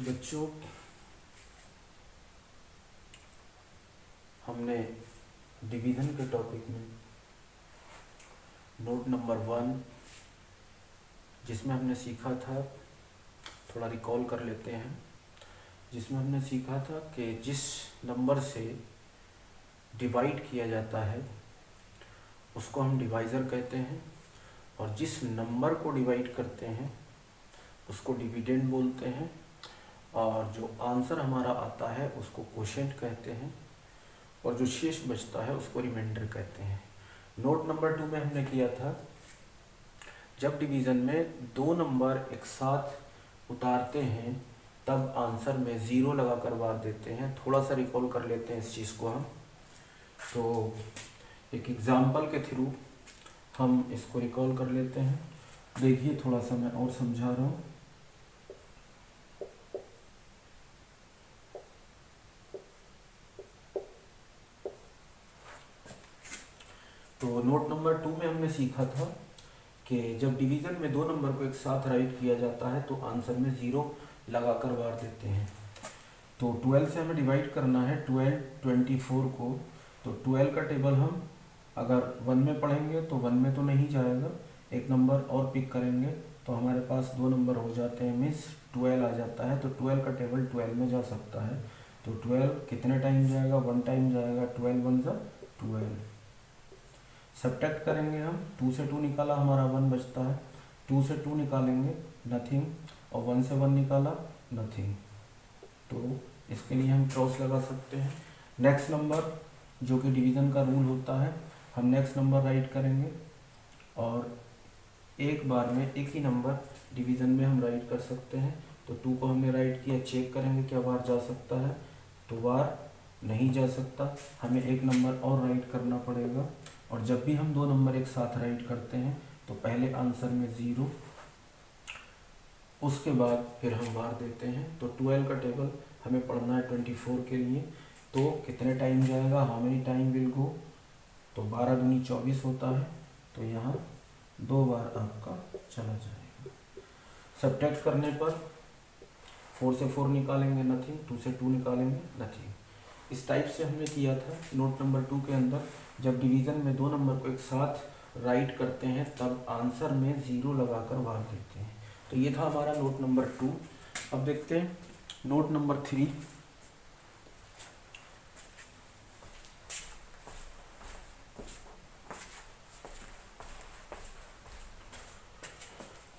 तो बच्चों हमने डिवीज़न के टॉपिक में नोट नंबर 1 जिसमें हमने सीखा था, थोड़ा रिकॉल कर लेते हैं, जिसमें हमने सीखा था कि जिस नंबर से डिवाइड किया जाता है उसको हम डिवाइज़र कहते हैं और जिस नंबर को डिवाइड करते हैं उसको डिविडेंड बोलते हैं और जो आंसर हमारा आता है उसको कोशेंट कहते हैं और जो शेष बचता है उसको रिमाइंडर कहते हैं। नोट नंबर 2 में हमने किया था, जब डिवीज़न में दो नंबर एक साथ उतारते हैं तब आंसर में ज़ीरो लगा कर बार देते हैं। थोड़ा सा रिकॉल कर लेते हैं इस चीज़ को हम। तो एक एग्जाम्पल के थ्रू हम इसको रिकॉल कर लेते हैं। देखिए थोड़ा सा मैं और समझा रहा हूँ। तो नोट नंबर 2 में हमने सीखा था कि जब डिवीज़न में दो नंबर को एक साथ राइट किया जाता है तो आंसर में ज़ीरो लगाकर बार देते हैं। तो 12 से हमें डिवाइड करना है 12, 24 को। तो 12 का टेबल हम अगर 1 में पढ़ेंगे तो 1 में तो नहीं जाएगा, एक नंबर और पिक करेंगे तो हमारे पास दो नंबर हो जाते हैं, मीन्स 12 आ जाता है। तो 12 का टेबल 12 में जा सकता है। तो 12 कितने टाइम जाएगा? 1 टाइम जाएगा। 12 1 जा 12। सब्ट्रैक्ट करेंगे हम, 2 से 2 निकाला हमारा 1 बचता है, 2 से 2 निकालेंगे नथिंग और 1 से 1 निकाला नथिंग। तो इसके लिए हम क्रॉस लगा सकते हैं। नेक्स्ट नंबर जो कि डिवीज़न का रूल होता है, हम नेक्स्ट नंबर राइट करेंगे और एक बार में एक ही नंबर डिवीज़न में हम राइट कर सकते हैं। तो 2 को हमने राइट किया, चेक करेंगे क्या बार जा सकता है, तो बार नहीं जा सकता, हमें एक नंबर और राइट करना पड़ेगा। और जब भी हम दो नंबर एक साथ राइट करते हैं तो पहले आंसर में ज़ीरो, उसके बाद फिर हम बार देते हैं। तो 12 का टेबल हमें पढ़ना है 24 के लिए। तो कितने टाइम जाएगा? How many time will go? तो 12 दूनी 24 होता है। तो यहाँ दो बार आपका चला जाएगा। सब्ट्रैक्ट करने पर 4 से 4 निकालेंगे नथिंग, 2 से 2 निकालेंगे नथिंग। इस टाइप से हमने किया था नोट नंबर 2 के अंदर। जब डिवीज़न में दो नंबर को एक साथ राइट करते हैं तब आंसर में ज़ीरो लगाकर बार देते हैं। तो ये था हमारा नोट नंबर 2। अब देखते हैं नोट नंबर 3।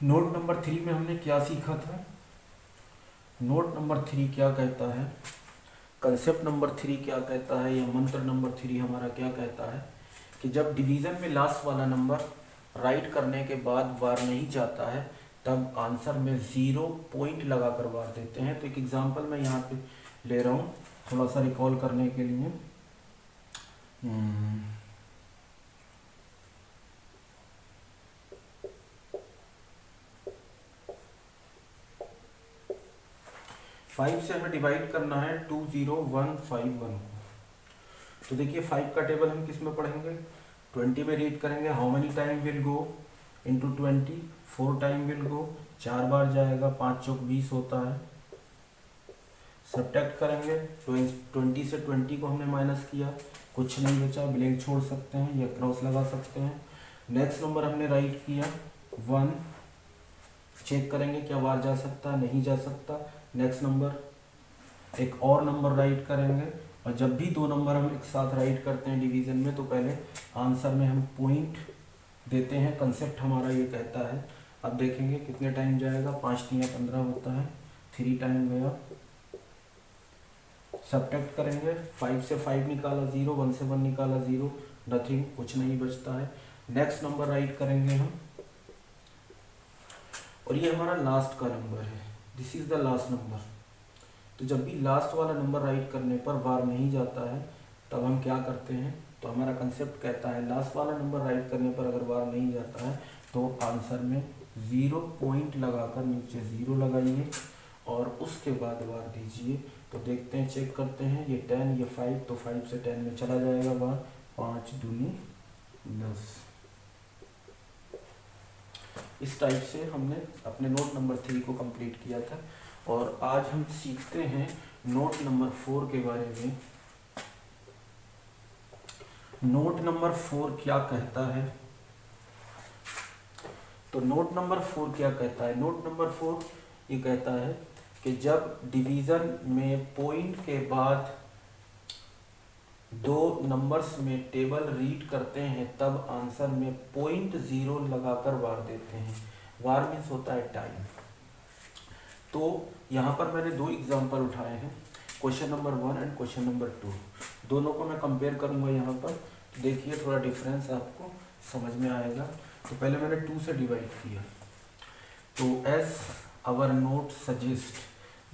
नोट नंबर 3 में हमने क्या सीखा था? नोट नंबर 3 क्या कहता है, कंसेप्ट नंबर 3 क्या कहता है, या मंत्र नंबर 3 हमारा क्या कहता है कि जब डिवीज़न में लास्ट वाला नंबर राइट करने के बाद बार नहीं जाता है तब आंसर में ज़ीरो पॉइंट लगा कर बार देते हैं। तो एक एग्जांपल मैं यहाँ पे ले रहा हूँ थोड़ा सा रिकॉल करने के लिए। 5 से हमें डिवाइड करना है 20151 को। तो देखिए 5 का टेबल हम किस में पढ़ेंगे? 20 में रीड करेंगे। How many time will go into 20? 4 time will go, 4 बार जाएगा, 5 चौक 20 होता है। सब्ट्रैक्ट करेंगे, 20 से 20 को हमने माइनस किया, कुछ नहीं बचा, ब्लैंक छोड़ सकते हैं या क्रॉस लगा सकते हैं। नेक्स्ट नंबर हमने राइट किया 1, चेक करेंगे क्या बार जा सकता है, नहीं जा सकता। नेक्स्ट नंबर एक और नंबर राइट करेंगे और जब भी दो नंबर हम एक साथ राइट करते हैं डिवीज़न में तो पहले आंसर में हम पॉइंट देते हैं। कंसेप्ट हमारा ये कहता है। अब देखेंगे कितने टाइम जाएगा, 5 3 15 होता है, 3 टाइम गया। सब्ट्रैक्ट करेंगे, 5 से 5 निकाला 0, 1 से 1 निकाला 0, नथिंग, कुछ नहीं बचता है। नेक्स्ट नंबर राइट करेंगे हम और ये हमारा लास्ट का नंबर है, this is the last number. तो जब भी लास्ट वाला नंबर राइट करने पर बार नहीं जाता है तब हम क्या करते हैं? तो हमारा कंसेप्ट कहता है लास्ट वाला नंबर राइट करने पर अगर बार नहीं जाता है तो आंसर में 0 पॉइंट लगाकर नीचे 0 लगाइए और उसके बाद बार दीजिए। तो देखते हैं, चेक करते हैं, ये 10 ये 5, तो 5 से 10 में चला जाएगा बार, 5 दूनी 10। इस टाइप से हमने अपने नोट नंबर 3 को कंप्लीट किया था। और आज हम सीखते हैं नोट नंबर 4 के बारे में। नोट नंबर 4 क्या कहता है? तो नोट नंबर 4 क्या कहता है? नोट नंबर 4 ये कहता है कि जब डिवीज़न में पॉइंट के बाद दो नंबर्स में टेबल रीड करते हैं तब आंसर में .0 लगाकर वार देते हैं। वार मीन्स होता है टाइम। तो यहाँ पर मैंने दो एग्जांपल उठाए हैं, question number 1 and question number 2। दोनों को मैं कंपेयर करूँगा यहाँ पर। देखिए थोड़ा डिफरेंस आपको समझ में आएगा। तो पहले मैंने 2 से डिवाइड किया। तो एज आवर नोट सजेस्ट,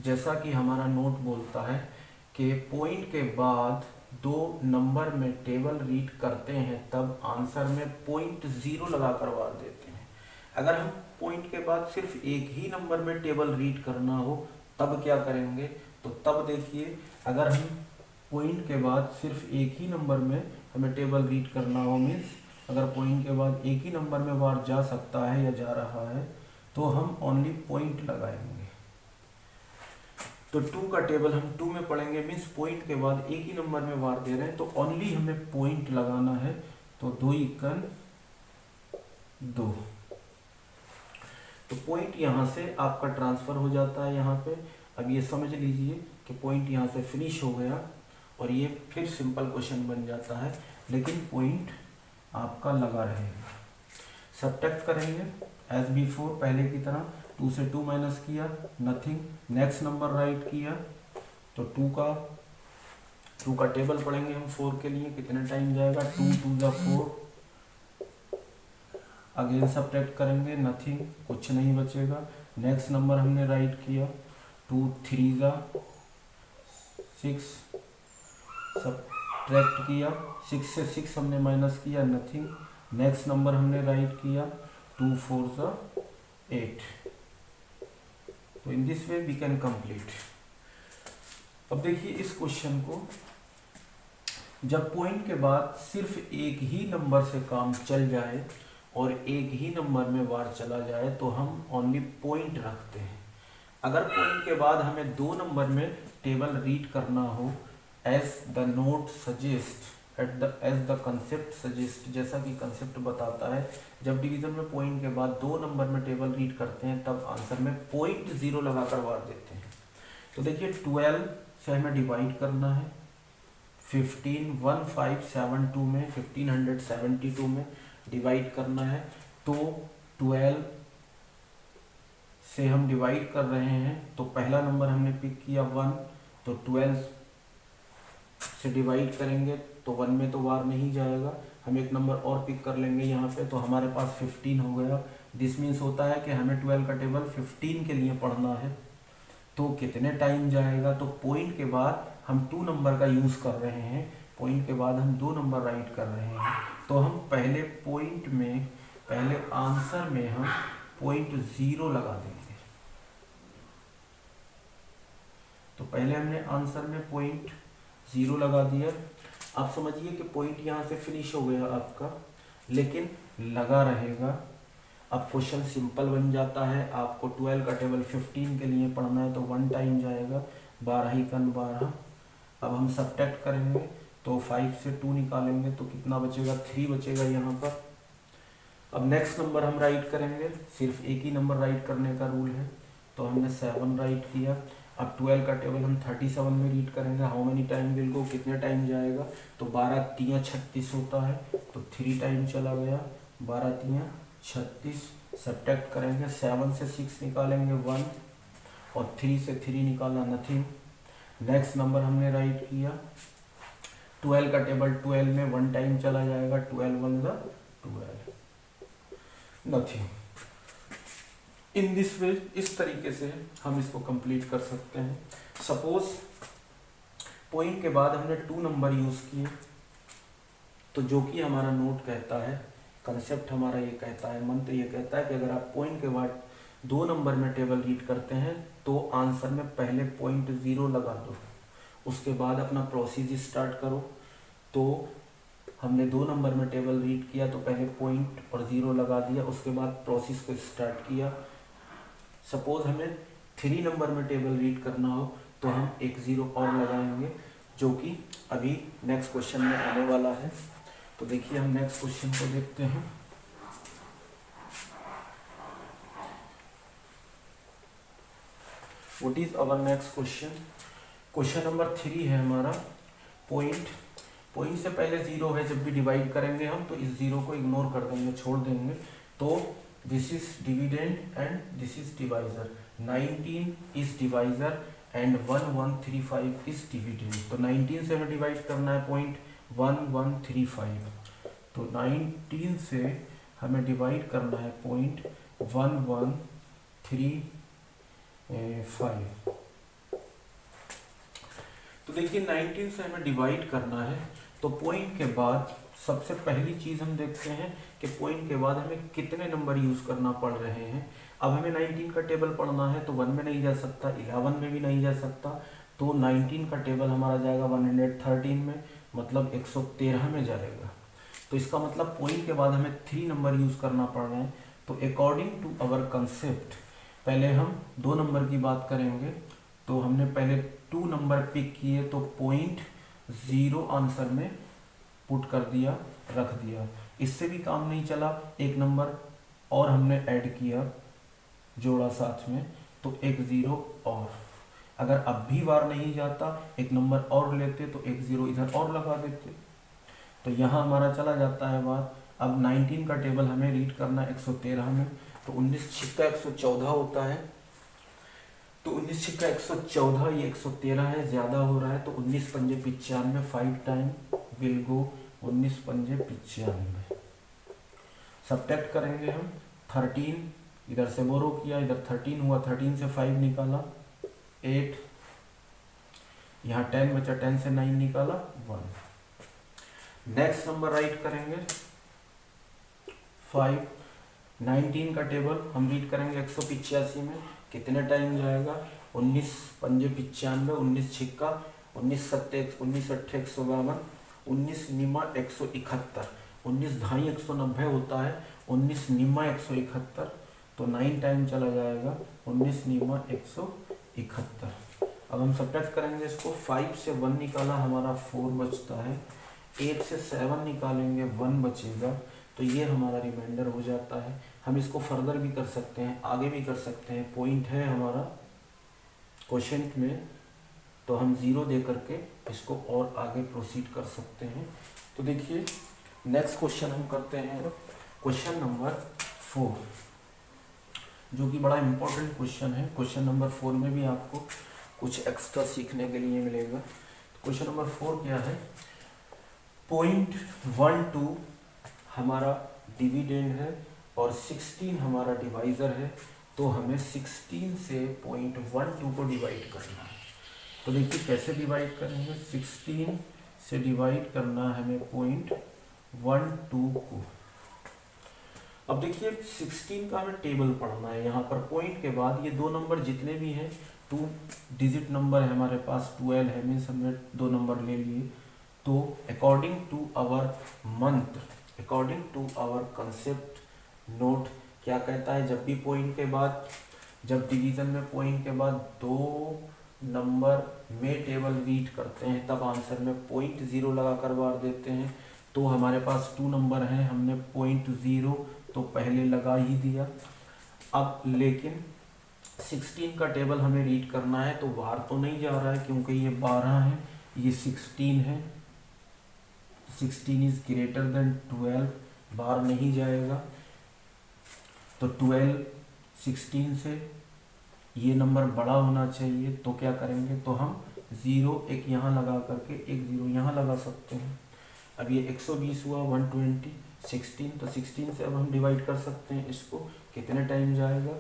जैसा कि हमारा नोट बोलता है कि पॉइंट के बाद दो नंबर में टेबल रीड करते हैं तब आंसर में .0 लगाकर वार देते हैं। अगर हम पॉइंट के बाद सिर्फ एक ही नंबर में टेबल रीड करना हो तब क्या करेंगे? तो तब देखिए, अगर हम पॉइंट के बाद सिर्फ एक ही नंबर में हमें टेबल रीड करना हो, मीन्स अगर पॉइंट के बाद एक ही नंबर में वार जा सकता है या जा रहा है तो हम ओनली पॉइंट लगाएंगे। तो 2 का टेबल हम 2 में पढ़ेंगे, मीन्स पॉइंट के बाद एक ही नंबर में वार दे रहे हैं तो ओनली हमें पॉइंट लगाना है। तो 2 इक्वल 2। तो पॉइंट यहाँ से आपका ट्रांसफर हो जाता है यहाँ पे। अब ये समझ लीजिए कि पॉइंट यहाँ से फिनिश हो गया और ये फिर सिंपल क्वेश्चन बन जाता है, लेकिन पॉइंट आपका लगा रहेगा। सब्ट्रैक्ट करेंगे एज बिफोर, पहले की तरह 2 से 2 माइनस किया, नथिंग। नेक्स्ट नंबर राइट किया तो 2 का टेबल पढ़ेंगे हम 4 के लिए, कितने टाइम जाएगा? 2 2 ज़ा 4। अगेन सब्ट्रैक्ट करेंगे, नथिंग, कुछ नहीं बचेगा। नेक्स्ट नंबर हमने राइट किया, 2 3 ज़ा 6, सब्ट्रैक्ट किया, 6 से 6 हमने माइनस किया, नथिंग। नेक्स्ट नंबर हमने राइट किया, 2 4 ज़ा 8। तो in this way we can complete. अब देखिए इस क्वेश्चन को, जब पॉइंट के बाद सिर्फ एक ही नंबर से काम चल जाए और एक ही नंबर में वार चला जाए तो हम ओनली पॉइंट रखते हैं। अगर पॉइंट के बाद हमें दो नंबर में टेबल रीड करना हो, as the note suggest, as the concept suggest, जैसा कि कंसेप्ट बताता है, जब डिवीजन में पॉइंट के बाद दो नंबर में टेबल रीड करते हैं तब आंसर में .0 लगाकर वार देते हैं। तो देखिए 12 से हमें डिवाइड करना है, 1572 में 1572 में डिवाइड करना है। तो 12 से हम डिवाइड कर रहे हैं तो पहला नंबर हमने पिक किया 1, तो 12 से डिवाइड करेंगे तो 1 में तो वार नहीं जाएगा, हम एक नंबर और पिक कर लेंगे यहाँ पे, तो हमारे पास 15 हो गया। दिस मीन्स होता है कि हमें 12 का टेबल 15 के लिए पढ़ना है। तो कितने टाइम जाएगा? तो पॉइंट के बाद हम 2 नंबर का यूज़ कर रहे हैं, पॉइंट के बाद हम 2 नंबर राइट कर रहे हैं, तो हम पहले पॉइंट में, पहले आंसर में हम .0 लगा देंगे। तो पहले हमने आंसर में .0 लगा दिया। आप समझिए कि पॉइंट यहाँ से फिनिश हो गया आपका, लेकिन लगा रहेगा। अब क्वेश्चन सिंपल बन जाता है। आपको 12 का टेबल 15 के लिए पढ़ना है तो 1 टाइम जाएगा, 12 ही कन 12। अब हम सब्ट्रैक्ट करेंगे तो 5 से 2 निकालेंगे तो कितना बचेगा? 3 बचेगा यहाँ पर। अब नेक्स्ट नंबर हम राइट करेंगे, सिर्फ एक ही नंबर राइट करने का रूल है, तो हमने 7 राइट किया। अब 12 का टेबल हम 37 में रीड करेंगे, how many time will go, कितने टाइम जाएगा? तो 12 3 36 होता है, तो 3 टाइम चला गया, 12 3 36। सब्ट्रैक्ट करेंगे, 7 से 6 निकालेंगे 1, और 3 से 3 निकाला, नथिंग। नेक्स्ट नंबर हमने राइट किया, 12 का टेबल 12 में 1 टाइम चला जाएगा, 12 1 ज़ा 12, नथिंग। इन दिस वे, इस तरीके से हम इसको कंप्लीट कर सकते हैं। सपोज पॉइंट के बाद हमने 2 नंबर यूज़ किए, तो जो कि हमारा नोट कहता है, कंसेप्ट हमारा ये कहता है, मंत्र ये कहता है कि अगर आप पॉइंट के बाद 2 नंबर में टेबल रीड करते हैं तो आंसर में पहले .0 लगा दो, उसके बाद अपना प्रोसीजर स्टार्ट करो। तो हमने 2 नंबर में टेबल रीड किया तो पहले .0 लगा दिया, उसके बाद प्रोसेस को स्टार्ट किया। सपोज हमें 3 नंबर में टेबल रीड करना हो तो हम एक ज़ीरो और लगाएंगे, जो कि अभी नेक्स्ट क्वेश्चन में आने वाला है। तो देखिए हम नेक्स्ट क्वेश्चन को देखते हैं। What is our next question? Question number 3 है हमारा पॉइंट से पहले जीरो है, जब भी डिवाइड करेंगे हम तो इस जीरो को इग्नोर कर देंगे, छोड़ देंगे। तो this is dividend and this is divisor. 19 is divisor and 1135 is dividend. तो 19 से हमें डिवाइड करना है पॉइंट 1135। तो 19 से हमें डिवाइड करना है पॉइंट 1135। तो देखिए 19 से हमें डिवाइड करना है, तो पॉइंट के बाद सबसे पहली चीज हम देखते हैं कि पॉइंट के बाद हमें कितने नंबर यूज करना पड़ रहे हैं। अब हमें 19 का टेबल पढ़ना है तो 1 में नहीं जा सकता, 11 में भी नहीं जा सकता, तो 19 का टेबल हमारा जाएगा 113 में, मतलब 113 में जाएगा। तो इसका मतलब पॉइंट के बाद हमें 3 नंबर यूज करना पड़ रहे हैं। तो अकॉर्डिंग टू अवर कंसेप्ट पहले हम 2 नंबर की बात करेंगे। तो हमने पहले 2 नंबर पिक किए, तो पॉइंट 0 आंसर में पुट कर दिया, रख दिया। इससे भी काम नहीं चला, एक नंबर और हमने ऐड किया, जोड़ा साथ में, तो एक 0 और। अगर अब भी बार नहीं जाता, एक नंबर और लेते तो एक 0 इधर और लगा देते। तो यहाँ हमारा चला जाता है बार। अब 19 का टेबल हमें रीड करना है 113 में, तो 19 छिक्का 114 होता है। तो 19 छिक्का 114, ये 113 है, ज्यादा हो रहा है, तो 19 पंजे 95, 5 टाइम विल गो 19 पंजे 95। सब्ट्रैक्ट करेंगे हम 13, इधर से बोरो किया, इधर 13 हुआ, 13 से 5 निकाला 8, यहाँ 10 बचा, 10 से 9 निकाला 1। नेक्स्ट नंबर राइट करेंगे 5। 19 का टेबल हम रीड करेंगे 185 में, कितने टाइम जाएगा? 19 पंजे 95, 19 छिक्का 19 सत्ते 19 अट्ठे 152, 19 निमा 171, 19 ढाई 190 होता है, 19 निमा 171, तो 9 टाइम चला जाएगा 19 निमा 171। अब हम सब्ट्रैक्ट करेंगे इसको, 5 से 1 निकाला हमारा 4 बचता है, 8 से 7 निकालेंगे 1 बचेगा, तो ये हमारा रिमाइंडर हो जाता है। हम इसको फर्दर भी कर सकते हैं, आगे भी कर सकते हैं। पॉइंट है हमारा क्वोशिएंट में, तो हम 0 दे करके इसको और आगे प्रोसीड कर सकते हैं। तो देखिए नेक्स्ट क्वेश्चन हम करते हैं, क्वेश्चन नंबर 4, जो कि बड़ा इंपॉर्टेंट क्वेश्चन है। क्वेश्चन नंबर 4 में भी आपको कुछ एक्स्ट्रा सीखने के लिए मिलेगा। क्वेश्चन नंबर 4 क्या है? पॉइंट 12 हमारा डिविडेंड है और 16 हमारा डिवाइज़र है, तो हमें 16 से पॉइंट 12 को डिवाइड करना है। तो देखिए कैसे डिवाइड करेंगे, 16 से डिवाइड करना है हमें पॉइंट 12 को। अब देखिए 16 का हमें टेबल पढ़ना है। यहाँ पर पॉइंट के बाद ये 2 नंबर जितने भी हैं, 2 डिजिट नंबर है हमारे पास, 12 है, मीन्स हमने 2 नंबर ले लिए। तो according to our mantra, according to our concept note क्या कहता है, जब भी पॉइंट के बाद, जब डिवीजन में पॉइंट के बाद 2 नंबर में टेबल रीड करते हैं, तब आंसर में पॉइंट 0 लगा कर बार देते हैं। तो हमारे पास 2 नंबर हैं, हमने पॉइंट 0 तो पहले लगा ही दिया। अब लेकिन 16 का टेबल हमें रीड करना है, तो बाहर तो नहीं जा रहा है क्योंकि ये 12 है, ये 16 है, 16 इज ग्रेटर देन 12, बाहर नहीं जाएगा। तो 12 16 से ये नंबर बड़ा होना चाहिए, तो क्या करेंगे, तो हम 0 एक यहाँ लगा करके एक 0 यहाँ लगा सकते हैं। अब ये 120 हुआ, 120, 16, तो 16 से अब हम डिवाइड कर सकते हैं इसको, कितने टाइम जाएगा,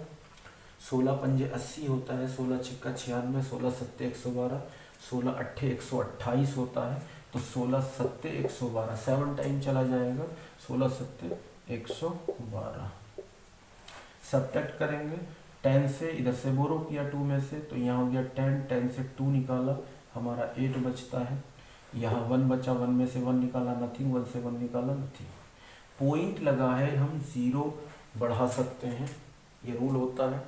16 पंजे 80 होता है, 16 छिक्का 96, 16 सत्ते 112, 16 अट्ठे 128 होता है, तो 16 सत्ते 112, 7 टाइम चला जाएगा, 16 सत्ते 112। सब्ट्रैक्ट करेंगे 10 से, इधर से बोरो किया 2 में से, तो यहाँ हो गया 10, 10 से 2 निकाला हमारा 8 बचता है, यहाँ 1 बचा, 1 में से 1 निकाला नथिंग, 1 से 1 निकाला नथिंग। पॉइंट लगा है, हम 0 बढ़ा सकते हैं, ये रूल होता है।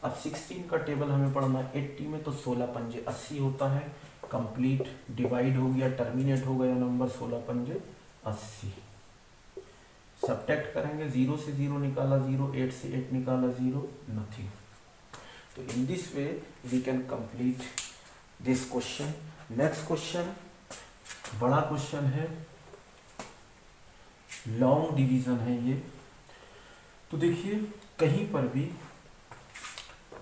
अब 16 का टेबल हमें पढ़ना है 80 में, तो 16 पंजे 80 होता है। कंप्लीट डिवाइड हो गया, टर्मिनेट हो गया नंबर, 16 पंजे 80। सब्ट्रैक्ट करेंगे, 0 से 0 निकाला 0, 8 से 8 निकाला 0, नथिंग। तो in this way we can complete this question. Next question बड़ा क्वेश्चन है, लॉन्ग डिवीजन है ये। तो देखिए कहीं पर भी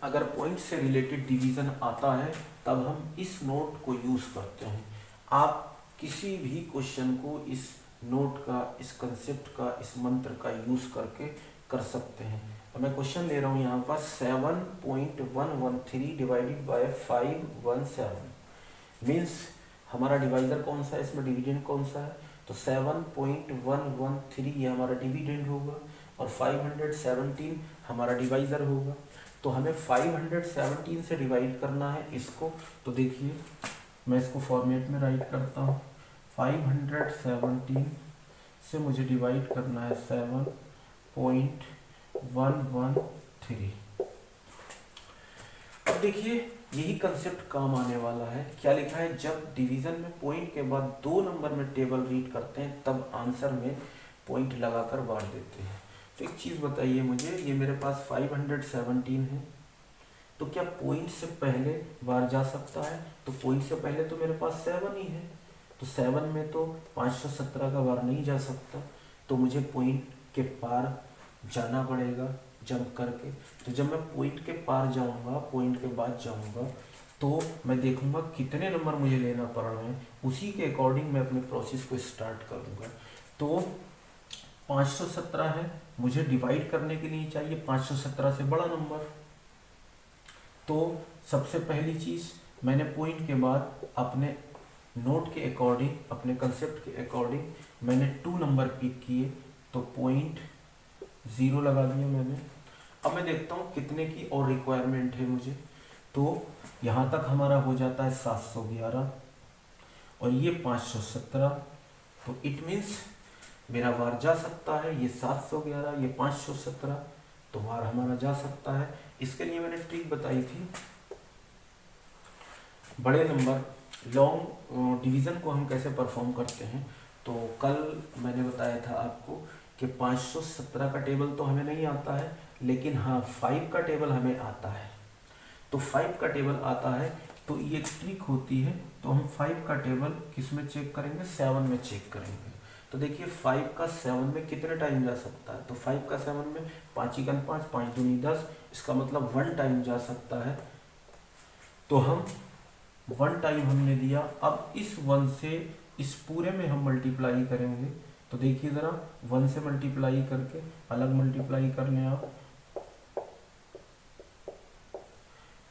अगर पॉइंट से रिलेटेड डिवीजन आता है तब हम इस नोट को यूज करते हैं। आप किसी भी क्वेश्चन को इस नोट का, इस कंसेप्ट का, इस मंत्र का यूज करके कर सकते हैं। तो मैं क्वेश्चन ले रहा हूँ यहाँ पर 7.113 डिवाइडेड बाय 517 मीन्स हमारा डिवाइजर कौन सा है, इसमें डिविडेंड कौन सा है, तो 7.113 ये हमारा डिविडेंड होगा और 517 हमारा डिवाइजर होगा। तो हमें 517 से डिवाइड करना है इसको। तो देखिए मैं इसको फॉर्मेट में राइट करता हूँ। 517 से मुझे डिवाइड करना है 7.113। अब देखिए यही कंसेप्ट काम आने वाला है। क्या लिखा है, जब डिवीजन में पॉइंट के बाद 2 नंबर में टेबल रीड करते हैं तब आंसर में पॉइंट लगाकर बांट देते हैं। तो एक चीज़ बताइए मुझे, ये मेरे पास 517 है, तो क्या पॉइंट से पहले बार जा सकता है? तो पॉइंट से पहले तो मेरे पास 7 ही है, तो 7 में तो 517 का बार नहीं जा सकता, तो मुझे पॉइंट के पार जाना पड़ेगा जंप करके। तो जब मैं पॉइंट के पार जाऊंगा, पॉइंट के बाद जाऊंगा, तो मैं देखूंगा कितने नंबर मुझे लेना पड़ रहे हैं, उसी के अकॉर्डिंग मैं अपने प्रोसेस को स्टार्ट करूंगा। तो 517 है, मुझे डिवाइड करने के लिए चाहिए 517 से बड़ा नंबर। तो सबसे पहली चीज़ मैंने पॉइंट के बाद अपने नोट के अकॉर्डिंग, अपने कंसेप्ट के अकॉर्डिंग मैंने 2 नंबर पिक किए, तो 0.0 लगा दिया मैंने। अब मैं देखता हूँ कितने की और रिक्वायरमेंट है मुझे। तो यहाँ तक हमारा हो जाता है 711 और ये 517, तो इट मीन्स मेरा वार जा सकता है, ये 711, ये 517, तो वार हमारा जा सकता है। इसके लिए मैंने ट्रिक बताई थी, बड़े नंबर लॉन्ग डिवीज़न को हम कैसे परफॉर्म करते हैं। तो कल मैंने बताया था आपको कि 517 का टेबल तो हमें नहीं आता है, लेकिन हाँ 5 का टेबल हमें आता है। तो 5 का टेबल आता है, तो ये एक ट्रिक होती है। तो हम 5 का टेबल किस में चेक करेंगे, 7 में चेक करेंगे। तो देखिए 5 का 7 में कितने टाइम जा सकता है, तो 5 का 7 में 5 × 5, 5 दूनी 10, इसका मतलब 1 टाइम जा सकता है। तो हम 1 टाइम हमने दिया। अब इस 1 से इस पूरे में हम मल्टीप्लाई करेंगे। तो देखिए ज़रा 1 से मल्टीप्लाई करके अलग मल्टीप्लाई कर लें आप,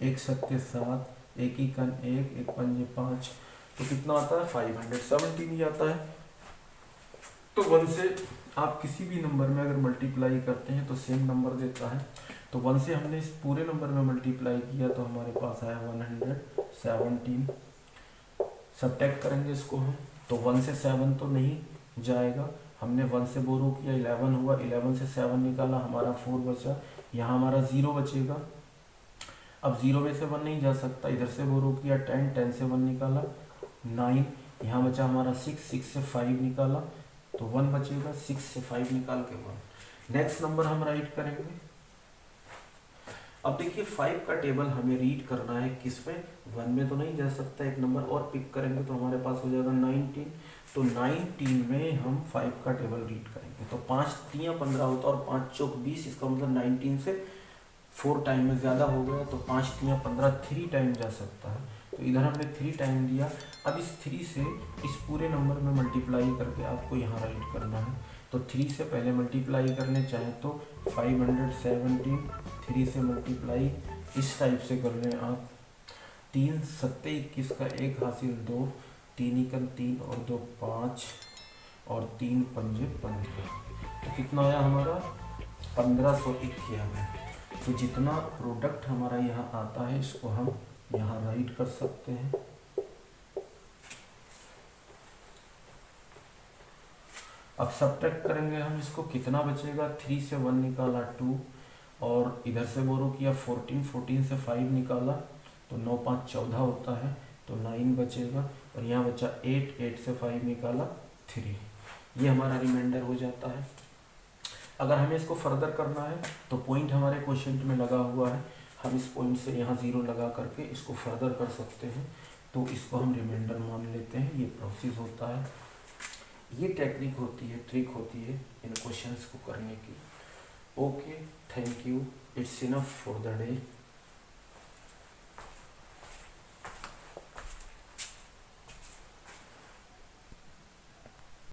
1 7 7, 1 × 1, 1 5 5, तो कितना आता है 517 ही आता है। तो 1 से आप किसी भी नंबर में अगर मल्टीप्लाई करते हैं तो सेम नंबर देता है। तो 1 से हमने इस पूरे नंबर में मल्टीप्लाई किया तो हमारे पास आया 117। सब्ट्रैक्ट करेंगे इसको हम, तो 1 से 7 तो नहीं जाएगा, हमने 1 से बोरो किया 11 हुआ, 11 से 7 निकाला हमारा 4 बचा, यहाँ हमारा 0 बचेगा। अब 0 में से 1 नहीं जा सकता, इधर से बोरो किया 10, 10 से 1 निकाला 9, यहाँ बचा हमारा 6, 6 से 5 निकाला तो 1 बचेगा, 6 से 5 निकाल के 1। नेक्स्ट नंबर हम राइट करेंगे। अब देखिए 5 का टेबल हमें रीड करना है किस में, 1 में तो नहीं जा सकता, एक नंबर और पिक करेंगे तो हमारे पास हो जाएगा 19। तो 19 में हम 5 का टेबल रीड करेंगे। तो 5 3 15 होता है और 5 चौक 20, इसका मतलब 19 से 4 टाइम में ज़्यादा हो गया, तो 5 3 15, 3 टाइम जा सकता है। तो इधर हमने 3 टाइम दिया। अब इस 3 से इस पूरे नंबर में मल्टीप्लाई करके आपको यहाँ राइट करना है। तो 3 से पहले मल्टीप्लाई करने चाहें तो 517, 3 से मल्टीप्लाई इस टाइप से कर लें आप। 3 7 21 का 1 हासिल 2, 3 × 3 और 2 5 और 3 पंजे 15, तो कितना आया हमारा 1591। तो जितना प्रोडक्ट हमारा यहाँ आता है इसको हम यहाँ राइट कर सकते हैं। अब सब्ट्रैक्ट करेंगे हम इसको, कितना बचेगा, 3 से 1 निकाला 2, और इधर से बोरो किया 14, 14 से 5 निकाला तो 9 5 14 होता है, तो 9 बचेगा, और यहाँ बचा 8, 8 से 5 निकाला 3, ये हमारा रिमाइंडर हो जाता है। अगर हमें इसको फर्दर करना है तो पॉइंट हमारे क्वेश्चन में लगा हुआ है, हम इस पॉइंट से यहाँ 0 लगा करके इसको फर्दर कर सकते हैं, तो इसको हम रिमाइंडर मान लेते हैं। ये प्रोसेस होता है, ये टेक्निक होती है, ट्रिक होती है इन क्वेश्चंस को करने की। Okay, thank you, it's enough for the day.